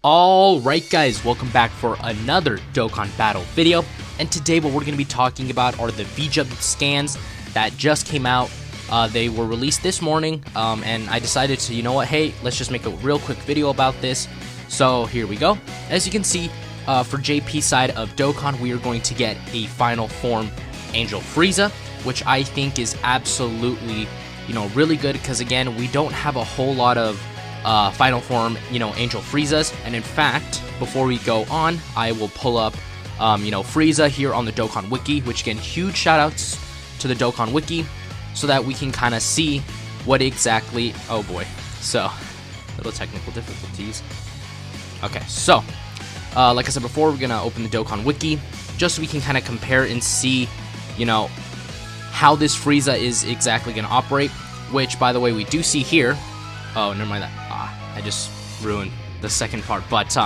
Alright guys, welcome back for another Dokkan battle video, and today what we're going to be talking about are the Vjump scans that just came out. They were released this morning, and I decided to, you know what, hey, let's just make a real quick video about this. So here we go. As you can see, for JP's side of Dokkan, we are going to get a final form Angel Frieza, which I think is absolutely, really good, because again, we don't have a whole lot of final form, Angel Friezas. And in fact, before we go on, I will pull up, Frieza here on the Dokkan Wiki, which again, huge shoutouts to the Dokkan Wiki, so that we can kind of see what exactly, oh boy, so, little technical difficulties. Okay, so, like I said before, we're going to open the Dokkan Wiki, just so we can kind of compare and see, how this Frieza is exactly going to operate, which, by the way, we do see here. Oh, never mind that. I just ruined the second part. But,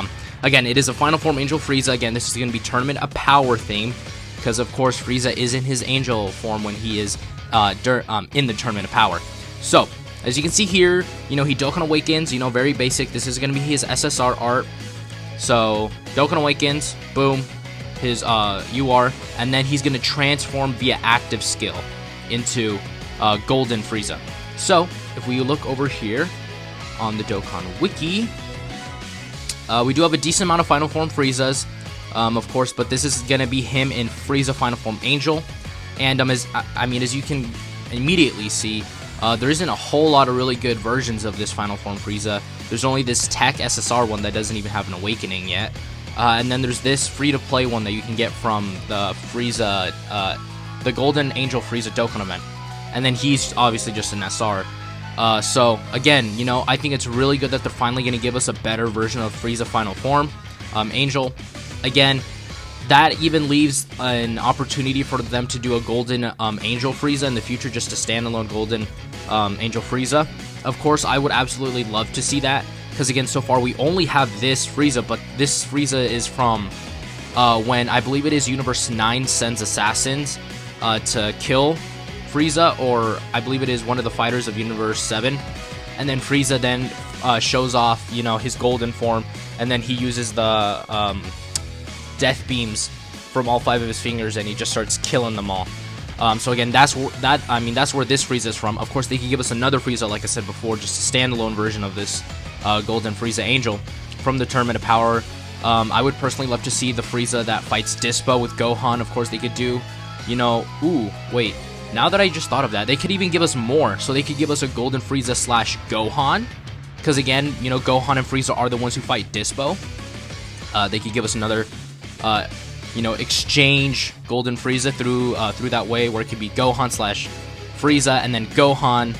again, it is a Final Form Angel Frieza. Again, this is going to be Tournament of Power theme, because, of course, Frieza is in his Angel form when he is in the Tournament of Power. So, as you can see here, he Dokkan Awakens, very basic. This is going to be his SSR art. So, Dokkan Awakens, boom, his UR, and then he's going to transform via active skill into Golden Frieza. So, if we look over here on the Dokkan Wiki, we do have a decent amount of Final Form Friezas, of course, but this is going to be him in Frieza Final Form Angel. And as you can immediately see, there isn't a whole lot of really good versions of this Final Form Frieza. There's only this Tech SSR one that doesn't even have an Awakening yet. And then there's this free-to-play one that you can get from the Frieza, the Golden Angel Frieza Dokkan event. And then he's obviously just an SR. So, again, I think it's really good that they're finally going to give us a better version of Frieza Final Form Angel. Again, that even leaves an opportunity for them to do a Golden Angel Frieza in the future, just a standalone Golden Angel Frieza. Of course, I would absolutely love to see that, because, again, so far we only have this Frieza, but this Frieza is from when, I believe it is, Universe 9 sends assassins to kill Frieza, or I believe it is one of the fighters of Universe 7, and then Frieza then shows off, his golden form, and then he uses the death beams from all 5 of his fingers, and he just starts killing them all. So again, that's where this Frieza is from. Of course, they can give us another Frieza, like I said before, just a standalone version of this Golden Frieza Angel from the Tournament of Power. I would personally love to see the Frieza that fights Dispo with Gohan. Of course, they could do, ooh, wait. Now that I just thought of that, they could even give us more. So they could give us a Golden Frieza / Gohan. Because again, Gohan and Frieza are the ones who fight Dispo. They could give us another, exchange Golden Frieza through that way, where it could be Gohan / Frieza, and then Gohan,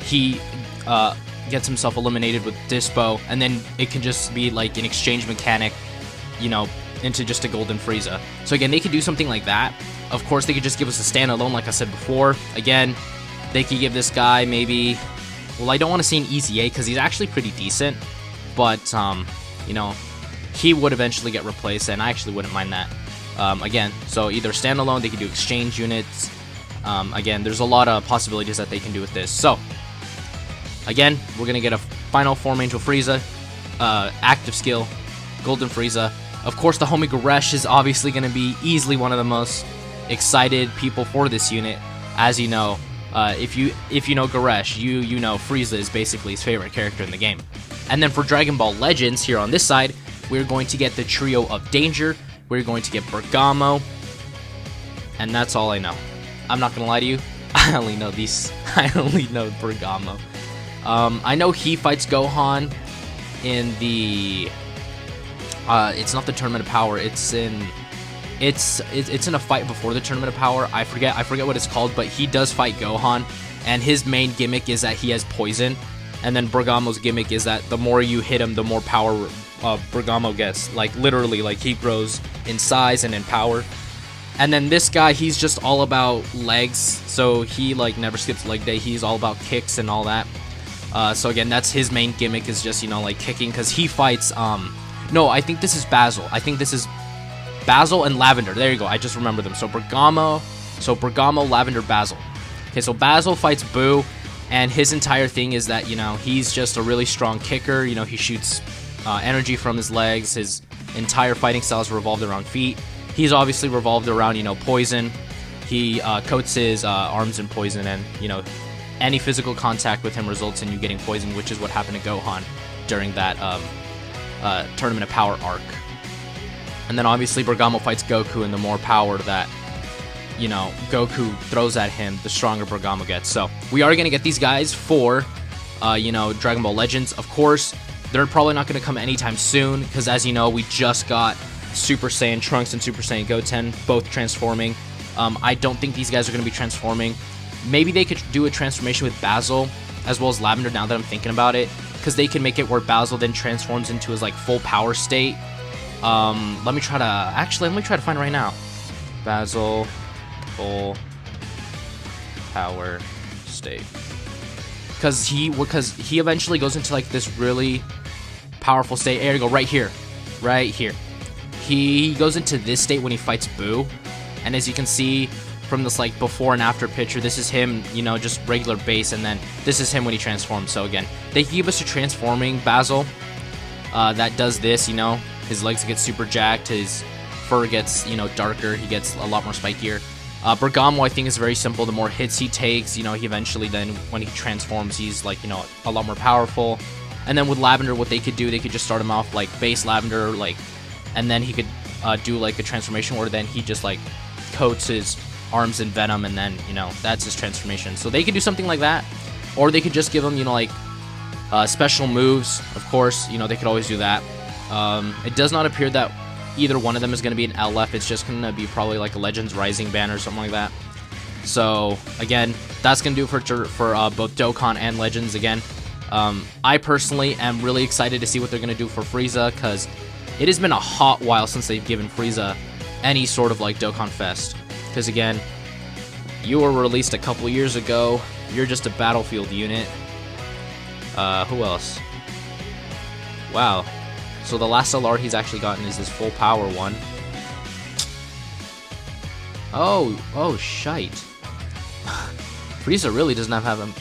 he gets himself eliminated with Dispo, and then it can just be like an exchange mechanic, into just a Golden Frieza. So again, they could do something like that. Of course, they could just give us a standalone, like I said before. Again, they could give this guy maybe, well, I don't want to say an easy A, because he's actually pretty decent, but, he would eventually get replaced, and I actually wouldn't mind that. Again, so either standalone, they could do exchange units. Again, there's a lot of possibilities that they can do with this. So, again, we're going to get a Final Form Angel Frieza, active skill, Golden Frieza. Of course, the homie Goresh is obviously going to be easily one of the most excited people for this unit. As you know, if you know Goresh, you know Frieza is basically his favorite character in the game. And then for Dragon Ball Legends, here on this side, we're going to get the Trio of Danger. We're going to get Bergamo. And that's all I know. I'm not going to lie to you. I only know these. I only know Bergamo. I know he fights Gohan in the... it's not the Tournament of Power. It's in a fight before the Tournament of Power. I forget what it's called, but he does fight Gohan, and his main gimmick is that he has poison. And then Bergamo's gimmick is that the more you hit him, the more power Bergamo gets. Like literally, like he grows in size and in power. And then this guy, he's just all about legs, so he like never skips leg day. He's all about kicks and all that. So again, that's his main gimmick, is just like kicking, because he fights no, I think this is Basil. I think this is Basil and Lavender. There you go. I just remember them. So Bergamo, Lavender, Basil. Okay, so Basil fights Boo, and his entire thing is that, he's just a really strong kicker. He shoots energy from his legs. His entire fighting style is revolved around feet. He's obviously revolved around, poison. He coats his arms in poison, and, any physical contact with him results in you getting poisoned, which is what happened to Gohan during that Tournament of Power arc. And then obviously Bergamo fights Goku, and the more power that, Goku throws at him, the stronger Bergamo gets. So we are going to get these guys for, Dragon Ball Legends. Of course, they're probably not going to come anytime soon, because as you know, we just got Super Saiyan Trunks and Super Saiyan Goten, both transforming. I don't think these guys are going to be transforming. Maybe they could do a transformation with Basil, as well as Lavender, now that I'm thinking about it, because they can make it where Basil then transforms into his, full power state. Let me try to find it right now. Basil, full power state. Because he eventually goes into, this really powerful state. There you go, right here. Right here. He goes into this state when he fights Boo. And as you can see from this, before and after picture, this is him, just regular base. And then this is him when he transforms. So, again, they give us a transforming Basil that does this, His legs get super jacked. His fur gets, darker. He gets a lot more spikier. Bergamo, I think, is very simple. The more hits he takes, he eventually then, when he transforms, he's, a lot more powerful. And then with Lavender, what they could do, they could just start him off, base Lavender, and then he could do, a transformation where then he just, coats his arms in venom, and then, that's his transformation. So they could do something like that. Or they could just give him, special moves, of course. They could always do that. It does not appear that either one of them is going to be an LF. It's just going to be probably a Legends Rising banner or something like that. So, again, that's going to do it for both Dokkan and Legends again. I personally am really excited to see what they're going to do for Frieza, because it has been a hot while since they've given Frieza any sort of Dokkanfest. Because, again, you were released a couple years ago. You're just a battlefield unit. Who else? Wow. So the last LR he's actually gotten is this full power one. Oh, shite. Frieza really doesn't have him.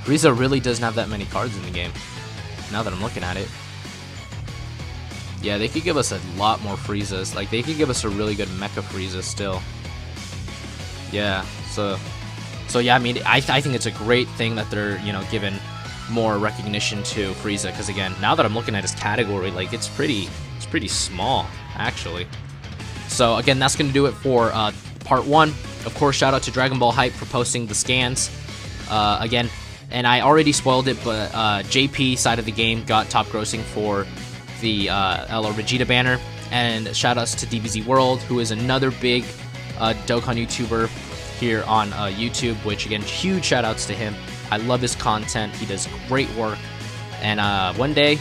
Frieza really doesn't have that many cards in the game, now that I'm looking at it. Yeah, they could give us a lot more Friezas. They could give us a really good Mecha Frieza still. Yeah, so yeah, I mean, I think it's a great thing that they're, giving more recognition to Frieza, because again, now that I'm looking at his category, it's pretty small, actually. So again, that's going to do it for part 1. Of course, shout out to Dragon Ball Hype for posting the scans. Again, and I already spoiled it, but JP side of the game got top grossing for the LR Vegeta banner. And shout outs to DBZ World, who is another big Dokkan YouTuber here on YouTube, which again, huge shout outs to him. I love his content. He does great work. And one day,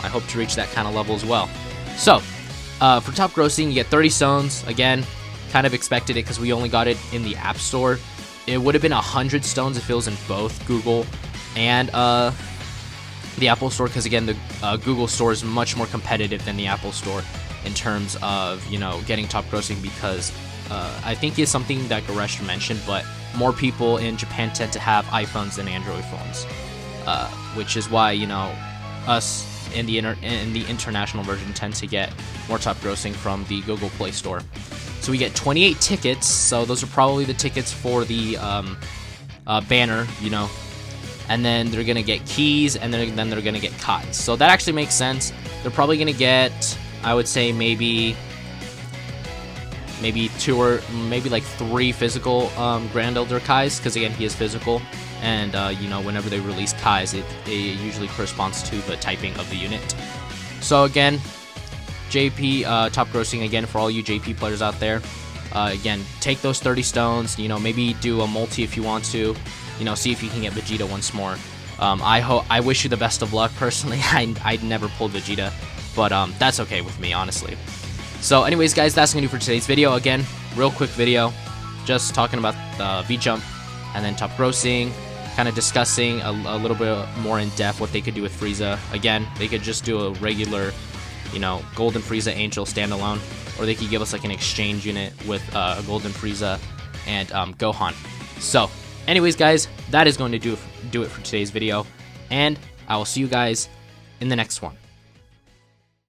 I hope to reach that kind of level as well. So, for top grossing, you get 30 stones. Again, kind of expected it because we only got it in the App Store. It would have been 100 stones if it was in both Google and the Apple Store, because again, the Google Store is much more competitive than the Apple Store in terms of, getting top grossing, because I think it's something that Goresh mentioned, but more people in Japan tend to have iPhones than Android phones, which is why, us in the international version tend to get more top grossing from the Google Play Store. So we get 28 tickets, so those are probably the tickets for the banner, and then they're going to get keys, and then they're going to get Kais. So that actually makes sense. They're probably going to get, I would say, maybe 2 or maybe 3 physical Grand Elder Kais, because again, he is physical, and whenever they release Kais, it usually corresponds to the typing of the unit. So again, JP top grossing again for all you JP players out there. Again, take those 30 stones, maybe do a multi if you want to, see if you can get Vegeta once more. I wish you the best of luck. Personally, I'd never pulled Vegeta, but that's okay with me, honestly. So anyways, guys, that's going to do for today's video. Again, real quick video, just talking about Vjump and then top grossing, kind of discussing a little bit more in depth what they could do with Frieza. Again, they could just do a regular, Golden Frieza Angel standalone, or they could give us an exchange unit with a Golden Frieza and Gohan. So anyways, guys, that is going to do it for today's video, and I will see you guys in the next one.